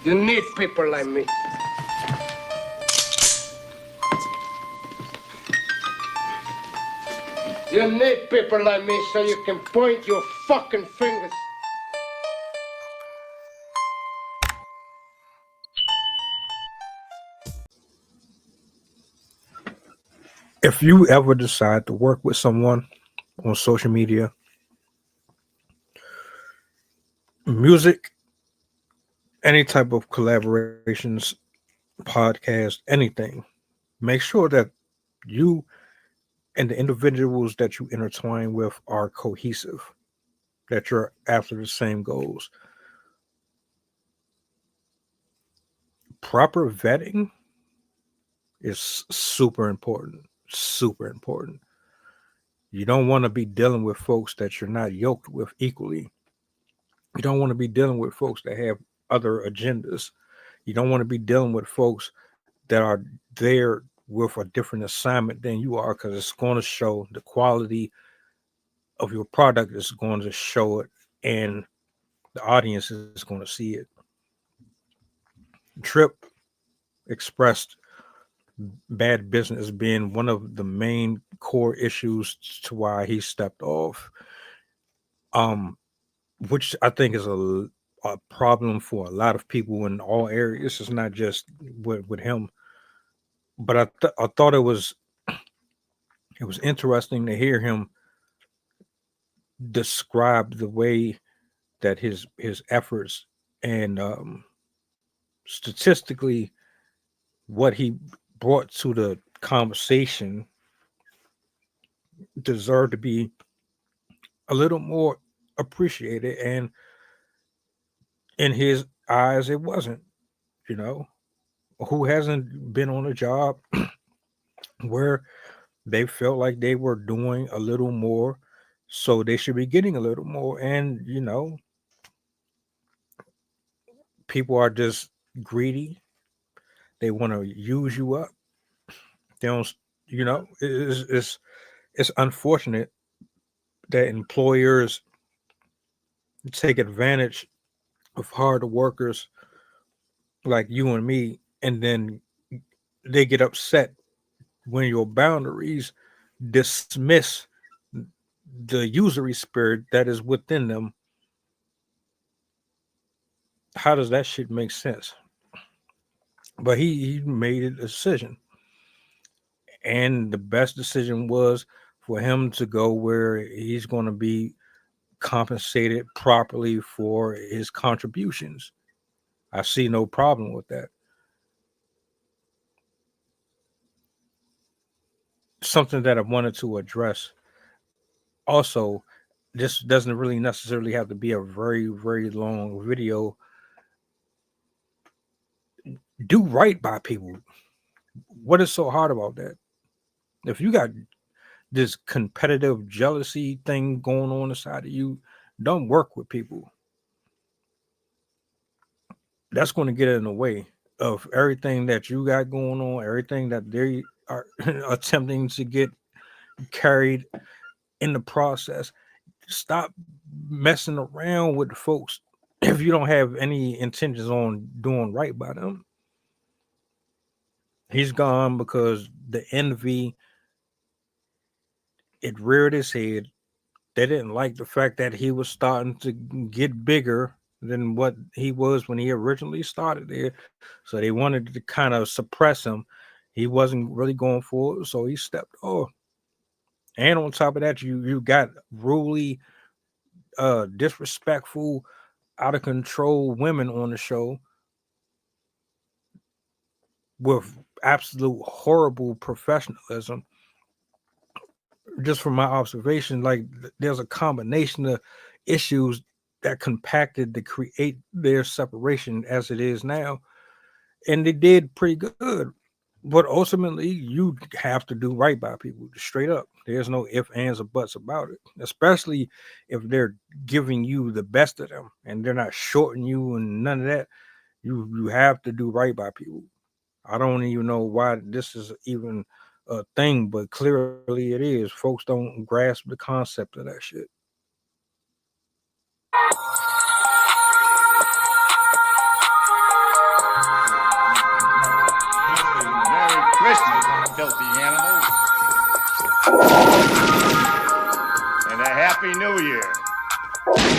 You need people like me. You need people like me so you can point your fucking fingers. If you ever decide to work with someone on social media, music, any type of collaborations, podcast, anything, make sure that you and the individuals that you intertwine with are cohesive, that you're after the same goals. Proper vetting is super important. Super important. You don't want to be dealing with folks that you're not yoked with equally. You don't want to be dealing with folks that have other agendas. You don't want to be dealing with folks that are there with a different assignment than you are, because it's going to show the quality of your product is going to show it, and the audience is going to see it. Tripp expressed bad business being one of the main core issues to why he stepped off, which I think is a problem for a lot of people in all areas. It's not just with him, but I thought it was interesting to hear him describe the way that his efforts and statistically what he brought to the conversation deserved to be a little more appreciated, and in his eyes it wasn't. You know, who hasn't been on a job where they felt like they were doing a little more, so they should be getting a little more, and people are just greedy. They want to use you up. They don't, it's unfortunate that employers take advantage of hard workers like you and me, and then they get upset when your boundaries dismiss the usury spirit that is within them. How does that shit make sense? But he made a decision, and the best decision was for him to go where he's going to be compensated properly for his contributions. I see no problem with that. Something that I wanted to address also, this doesn't really necessarily have to be a very, very long video. Do right by people. What is so hard about that? If you got this competitive jealousy thing going on inside of you, don't work with people. That's going to get in the way of everything that you got going on, everything that they are attempting to get carried in the process. Stop messing around with the folks if you don't have any intentions on doing right by them. He's gone because the envy, it reared its head. They didn't like the fact that he was starting to get bigger than what he was when he originally started there. So they wanted to kind of suppress him. He wasn't really going for it, so he stepped off. And on top of that, you got really disrespectful, out of control women on the show with absolute horrible professionalism. Just from my observation, like there's a combination of issues that compacted to create their separation as it is now, and they did pretty good. But ultimately, you have to do right by people, straight up. There's no ifs, ands, or buts about it, especially if they're giving you the best of them and they're not shorting you and none of that. You have to do right by people. I don't even know why this is even a thing, but clearly it is. Folks don't grasp the concept of that shit. Happy New Year.